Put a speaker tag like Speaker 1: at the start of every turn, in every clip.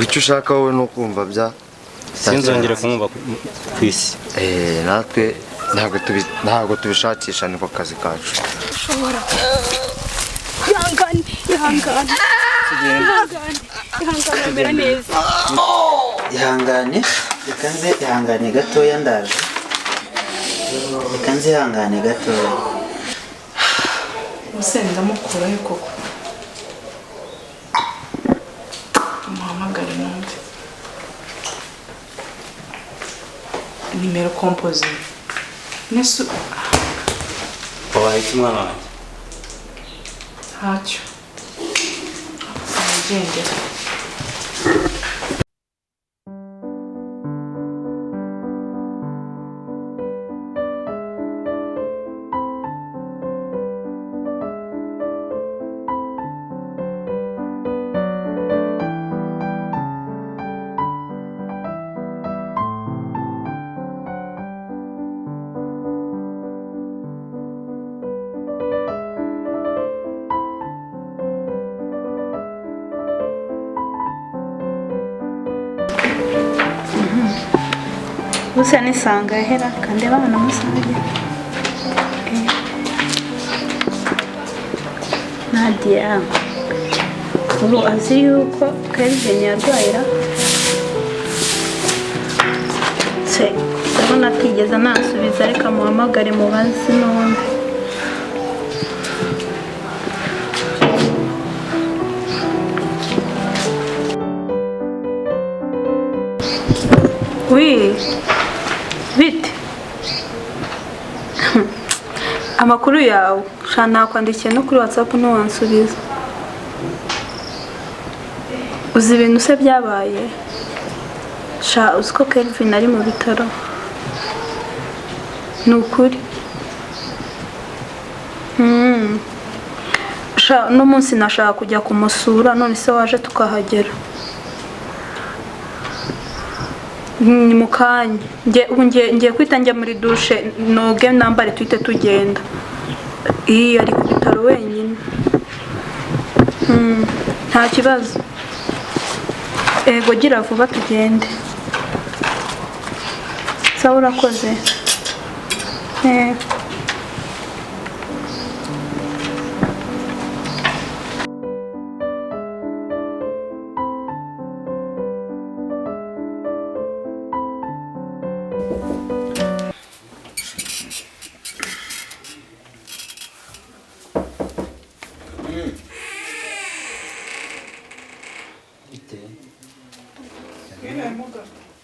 Speaker 1: icyo ushaka wowe no kumva bya
Speaker 2: sinzongere kumwumva ku isi.
Speaker 1: natwe ntabwo tubishakisha niko kazi kacu.
Speaker 3: Ushobora ihangane mera neza.
Speaker 4: ihangane gatoya ndaje. Reka nze ihangane gatoya.
Speaker 3: Musenda mukurayo koko. Muhamagare numve. Nimero composé. Nesu
Speaker 2: wahita umwana wanjye
Speaker 3: ntacyo. Agendera.
Speaker 5: Gusa nisanga hera kandi abana musange. Nadia ubu azi yuko Kelvin yarwayira se ndabona atigeze nasubiza reka muhamagare mubazi none. Bite amakuru yawe shana nakwandikiye no kuri WhatsApp no wansubiza. Uzi ibintu se byabaye sha uziko Kelvin ari mu bitaro nukuri. Sha no munsi nashaka kujya kumusura none se waje tukahagera. Ni mukanya ngiye kwita njya muri douche noge nambare twite tugenda. Ari ku bitaro wenyine. Nta kibazo. Ego gira vuba tugende. Sawa urakoze.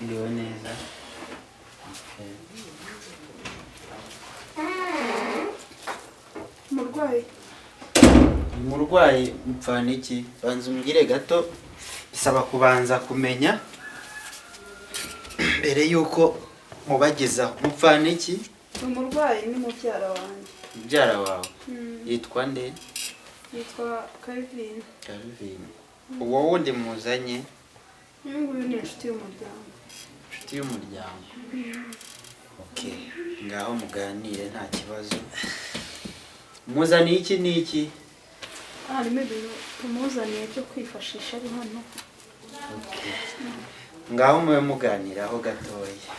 Speaker 4: Ndiwe neza. Murwayi mpfana iki? Banza umbwire gato. Bisaba kubanza kumenya mbere yuko mubagezaho. Mpfana iki?
Speaker 5: Umurwayi ni mubyara wanjye.
Speaker 4: Mubyara wawe yitwa nde?
Speaker 5: Yitwa Kelvin.
Speaker 4: Kelvin. Uwo wundi muzanye?
Speaker 5: Nguyu ni inshuti y'umuryango.
Speaker 4: Inshuti y'umuryango. Okay. Ngaho muganire nta kibazo. Muzaniye iki n'iki?
Speaker 5: Harimo ibintu tumuzaniye cyo kwifashisha ari hano.
Speaker 4: Okay. Ngaho mwe muganiraho gatoya.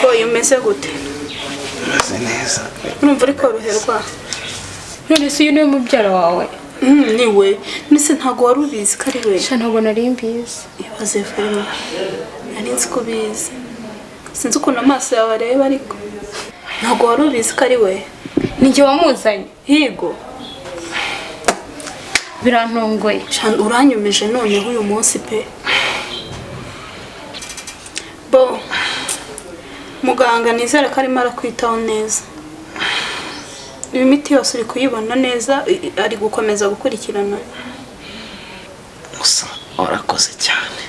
Speaker 5: Boy umeze gute?
Speaker 1: Meze neza.
Speaker 5: Urumva uri koroherwa?
Speaker 3: None se uyu niwe mubyara wawe?
Speaker 5: Niwe. Nise ntago wari ubizi ko ari we.
Speaker 3: Sha ntabwo nari mbizi.
Speaker 5: Ibaze filime. Nari nzi ko ubizi. Sinzi ukuntu amaso yawe areba ariko. Ntago wari ubizi ko ari we.
Speaker 3: Ni njye wamuzanye.
Speaker 5: Higo.
Speaker 3: Birantunguye.
Speaker 5: Sha uranyumeje noneho uyu munsi pe. Bo. Muganga nizere ko arimo arakwitaho neza. Imiti yose uri kuyibona neza ari gukomeza gukurikirana.
Speaker 1: Gusa warakoze cyane.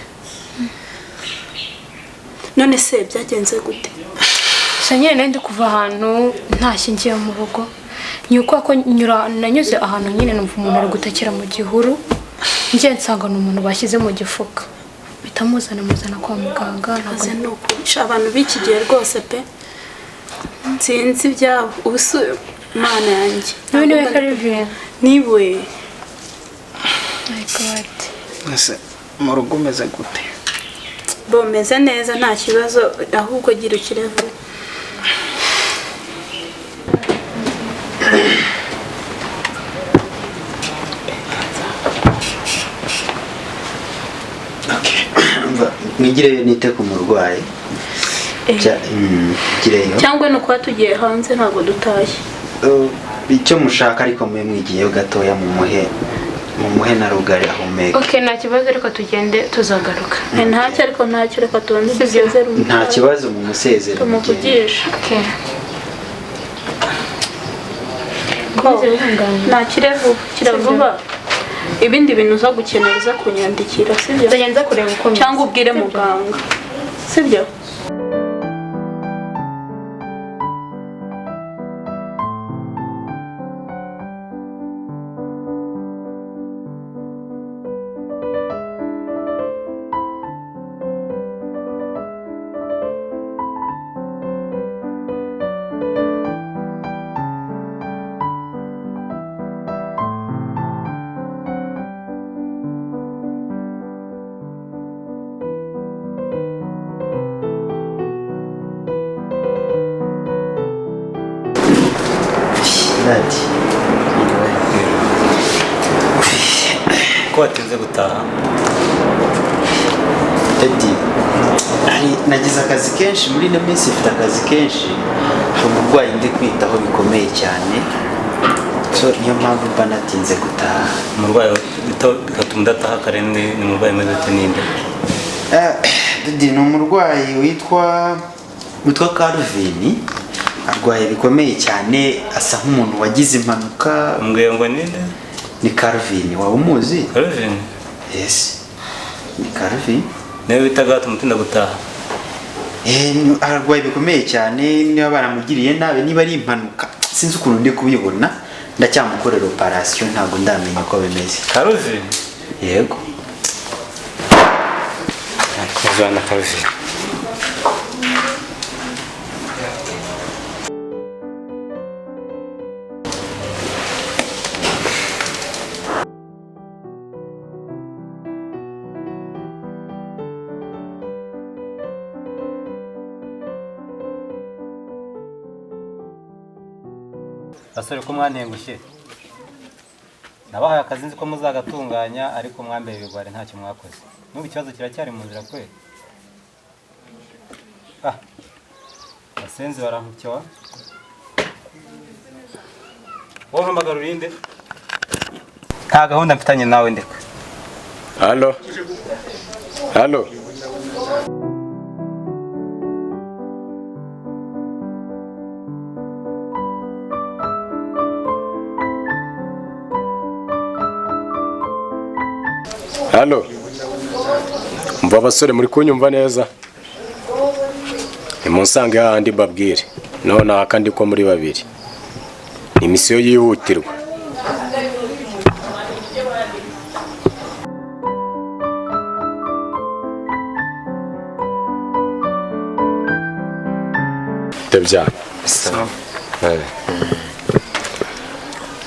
Speaker 5: None se byagenze gute?
Speaker 3: Sha nyine ndi kuva ahantu ntashye ngiye mu rugo. Nyuko ko nanyuze ahantu nyine numva umuntu ari gutakira mu gihuru. Ngiye nsanga n'umuntu bashyize mu gifuka. ahita amuzana kwa muganga.
Speaker 5: Aze no kuca abantu b'iki gihe rwose pe nsinzi ibyabo ubusu mana yanjye
Speaker 3: none we Calvin
Speaker 5: niwe.
Speaker 3: my god
Speaker 4: ese mu rugo umeze gute?
Speaker 5: Bomeze neza nta kibazo ahubwo gira ukirevu.
Speaker 4: Mwigireyo nite ku murwayi gireyo
Speaker 5: cyangwa no kuba tugiye hanze ntabwo dutashye
Speaker 4: icyo mushaka ariko mwe mwigiyeyo gatoya mu muhe na rugari ahumeka.
Speaker 3: okay nta kibazo reka tugende tuzagaruka.
Speaker 5: ntacyo ariko ntacyo reka tubanze tugeze rumwe.
Speaker 4: Nta kibazo mu musezero
Speaker 5: tumuvugisha.
Speaker 3: okay
Speaker 5: nta kirevu kiravuba ibindi bintu uza gukenera uza kunyandikira sibyo
Speaker 3: ndagenza kureba uko
Speaker 5: cyangwa ubwire muganga sibyo.
Speaker 2: ko watinze gutaha?
Speaker 4: Edi nagize akazi kenshi muri ino minsi, mfite akazi kenshi, umurwayi ndi kwitaho bikomeye cyane, so niyo mpamvu mba natinze gutaha.
Speaker 2: Umurwayi bigatuma udataha kare ni umurwayi umeze ute ninde?
Speaker 4: Edi ni umurwayi witwa Calvin, arwaye bikomeye cyane, asa nk'umuntu wagize impanuka.
Speaker 2: Umbwiye ngo ninde?
Speaker 4: Ni Calvin, waba umuzi?
Speaker 2: Calvin?
Speaker 4: Yes, ni Calvin.
Speaker 2: Niwe bitaga tumutinda gutaha?
Speaker 4: Arwaye bikomeye cyane, niba baramugiriye nabi, niba ari impanuka sinzi ukuntu ndi kubibona, ndacyamukorera operation, ntabwo ndamenya uko bimeze.
Speaker 2: Calvin?
Speaker 4: Yego.
Speaker 2: Kuzana Calvin. Asore ko mwantengushye. Nabahaye akazi nzi ko muzagatunganya ariko mwambere ibigware ntacyo mwakoze. N'ubu ikibazo kiracyari mu nzira kwe. Asenzi baramukyewa. Wowe mpamagara urinde. Nta gahunda mfitanye nawe ndeka.
Speaker 6: Halo. Halo. Halo. Mva abasore muri kunyumva neza? Nimunsange hahandi mbabwire. None akandi ko muri babiri. Ni misiyo yihutirwa. Tebya.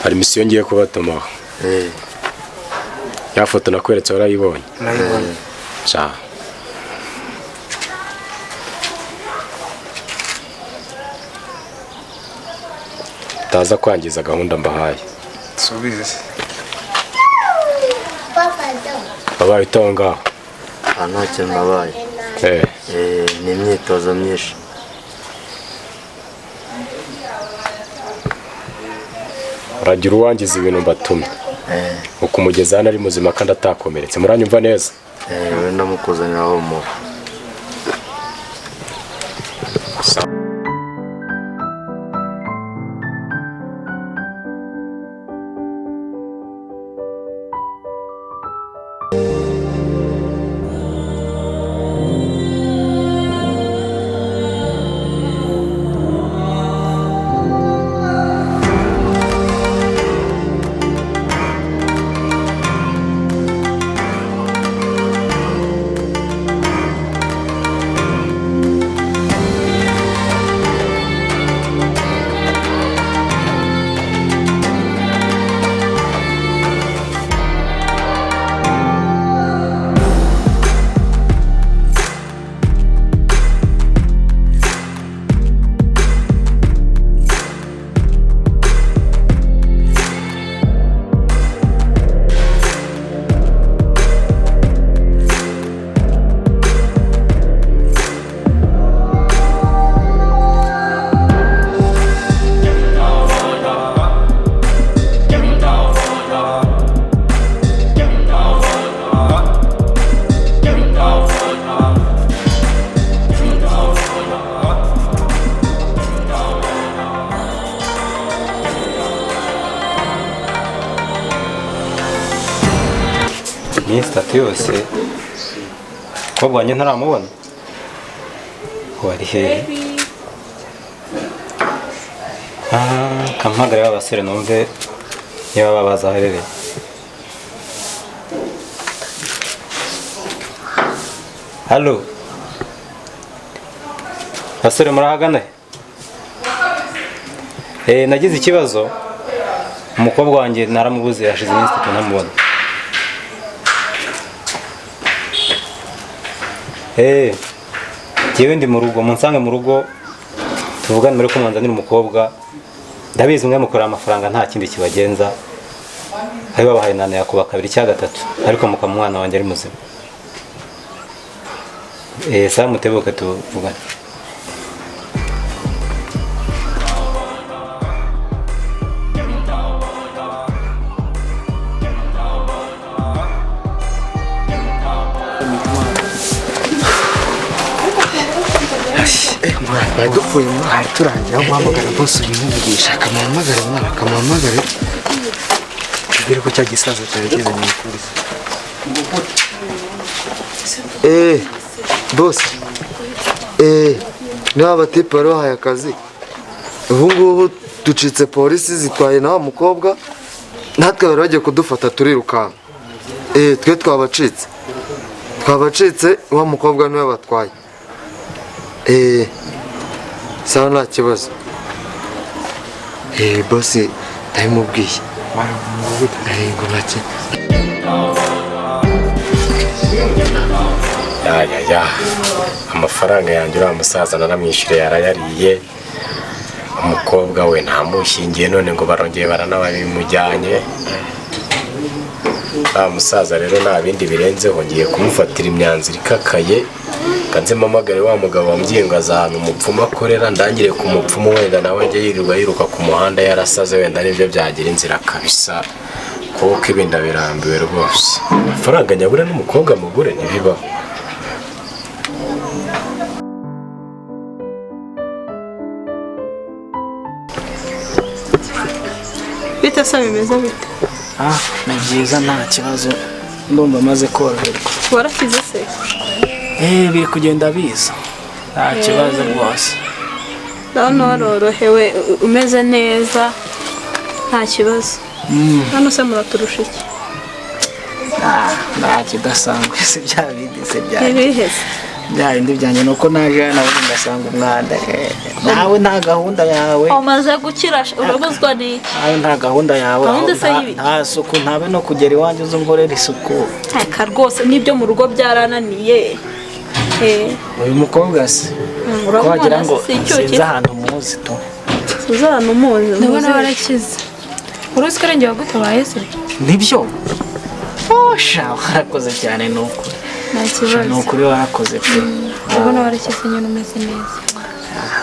Speaker 6: Hari misiyo ngiye kubatumaho. Ya foto nakweretse warayibonye?
Speaker 1: Nayibonye.
Speaker 6: Cha. Taza kwangiza gahunda mbahaye.
Speaker 1: Subize.
Speaker 6: Babaye tonga.
Speaker 1: Ntacyo nabaye. Ni imyitozo myinshi.
Speaker 6: Uragira uwangiza ibintu mbatumye. Ukumugeza hano ari muzima kandi atakomeretse. Muranyumva neza?
Speaker 1: We ndamukuzanira aho mu.
Speaker 2: iminsi 3 yose umukobwa wanjye ntaramubona. Wari hehe? Kampamagara abasore numve niba babaza aherereye. Halo. Basore murahagana? Nagize ikibazo. Umukobwa wanjye naramubuze yashize iminsi 3 ntamubona. Jewe ndi mu rugo, munsange mu rugo tuvugane muri ko mwanzanira umukobwa. Ndabizi mwe mukora amafaranga nta kindi kibagenza. Hari babahaye nana yakuba 2 cyangwa 3 ariko mukamwana wanjye ari muzima. Sasa mutebuke tuvugane.
Speaker 1: Dupfuye muri turangira guhamagara bose ubimuvugisha akamuhamagara mwana akamuhamagare tubwire ko cya gisaza cyari kizanye polisi. Boss niba abatipe barohaye akazi ubu ngubu ducitse polisi zitwaye nawe mukobwa natwe bari bagiye kudufata turirukanka. Twe twabacitse wa mukobwa niwe batwaye. Sawa nta kibazo. Boss ndabimubwiye ngo nake
Speaker 6: amafaranga yanjye uriya musaza naramwishyure yarayariye. Umukobwa we ntamushyingiye none ngo barongeye baranabimujyanye. Musaza rero nta bindi birenzeho ngiye kumufatira imyanzuro ikakaye. Kanze mamagare wa mugabo wambwiye ngo azahana umupfumu akorera ndangire ku mupfumu wenda nawe njye yirirwa yiruka ku muhanda yarasaze wenda nibyo byagira inzira kabisa kuko ibinda birambiwe rwose. Amafaranga nyabura n'umukobwa mugure ntibibaho.
Speaker 5: Bite se bimeze bite?
Speaker 7: Ni byiza nta kibazo ndumva maze koroherwa.
Speaker 5: Warakize se?
Speaker 7: Biri kugenda biza nta kibazo rwose.
Speaker 5: Ndabona warorohewe umeze neza nta kibazo. Hano se muraturusha iki?
Speaker 7: Nta kidasanzwe se bya bindi se bya
Speaker 5: Ibiheze.
Speaker 7: bya bindi byanjye nuko naje nawe ndasanga umwanda. Nawe nta gahunda yawe.
Speaker 5: Umaze gukira urabuzwa n'iki?
Speaker 7: Nawe nta gahunda yawe.
Speaker 5: Gahunda se y'ibiki?
Speaker 7: Nta suku ntabe no kugera iwanjye uzongorera isuku.
Speaker 5: Eka rwose nibyo mu rugo byarananiye.
Speaker 7: Uyu mukobwa se ko wagira ngo sinzi ahantu muzi to.
Speaker 5: Sinzi ahantu muzi.
Speaker 3: Ndabona warakize. Uruzi ko arengeye wagutabaye se?
Speaker 7: Nibyo. Sha warakoze cyane nuko.
Speaker 3: Nta kibazo.
Speaker 7: Nukuri warakoze pe.
Speaker 3: Ndabona warakize nyine umeze neza.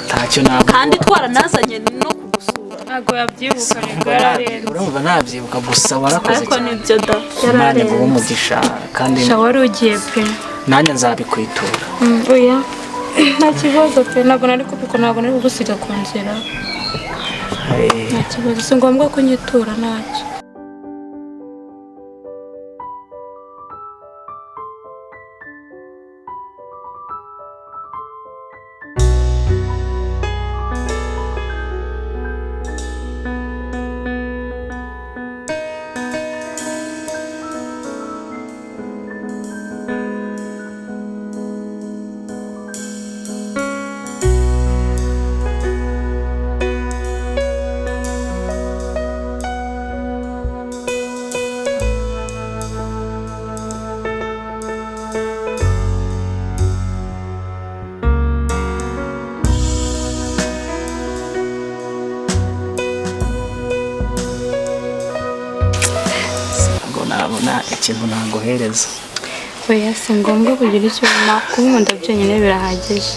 Speaker 7: Ntacyo ntabwo.
Speaker 5: Kandi twaranazanye no kugusura.
Speaker 3: Ntabwo yabyibuka ngo yararenze.
Speaker 7: Urumva ntabyibuka gusa warakoze
Speaker 5: Ariko
Speaker 7: cyane.
Speaker 5: nibyo da
Speaker 7: Imana
Speaker 5: yararenze.
Speaker 7: iguhe umugisha kandi
Speaker 3: Shawari ugiye pe.
Speaker 7: nanjye nzabikwitura.
Speaker 3: Oya. Nta kibazo pe ntabwo nari kubiko ntabwo nari kugusiga ku nzira. Nta kibazo si ngombwa ko nyitura ntacyo.
Speaker 7: Ikintu naguhereza.
Speaker 3: Oya si ngombwa kugira icyo kuba nkunda byonyine birahagije.